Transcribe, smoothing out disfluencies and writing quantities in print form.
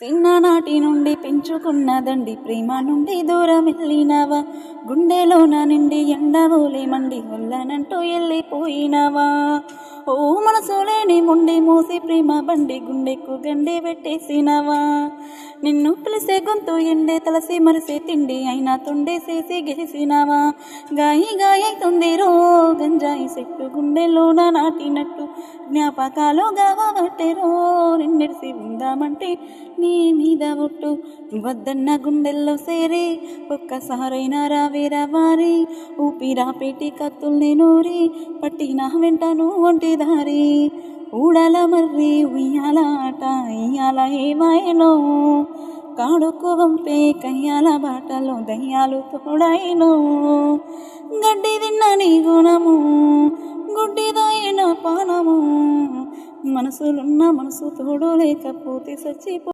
చిన్ననాటి నుండి పెంచుకున్నదండి ప్రేమ నుండి దూరం వెళ్ళినవా, గుండెలోన నిండి ఎండవోలే మండి వల్లనంటూ వెళ్ళిపోయినవా. ఓ మనసులేని ముండి మూసి ప్రేమ బండి గుండెకు గండి పెట్టేసినవా. నిన్ను పిలిసే గొంతు ఎండే తలసి మరిసే తిండి అయినా తొండేసేసి గెలిసినవా. గాయి గాయైతుంది రో గంజాయి చెట్టు గుండెలోన నాటినట్టు జ్ఞాపకాలు గావబట్టెరో. నిన్నెడిసి ఉందామంటే నీ మీద ఒట్టు వద్దన్న గుండెల్లో సేరి ఒక్కసారైనా రావేరా వారి. ఊపిరా పెట్టి కత్తుల్ని నూరి పట్టిన వెంటను ఒంటి దారి. ఊడల మర్రి ఉయ్యాల ఆట ఇయ్యాల ఏమాయనో, కాడుకు వంపే కయ్యాల బాటలో దయ్యాలు తోడైనో. గడ్డి తిన్న నీ గుణము గుడ్డిదైన పానము, మనసులున్న మనసు తోడు లేకపోతే చచ్చిపో.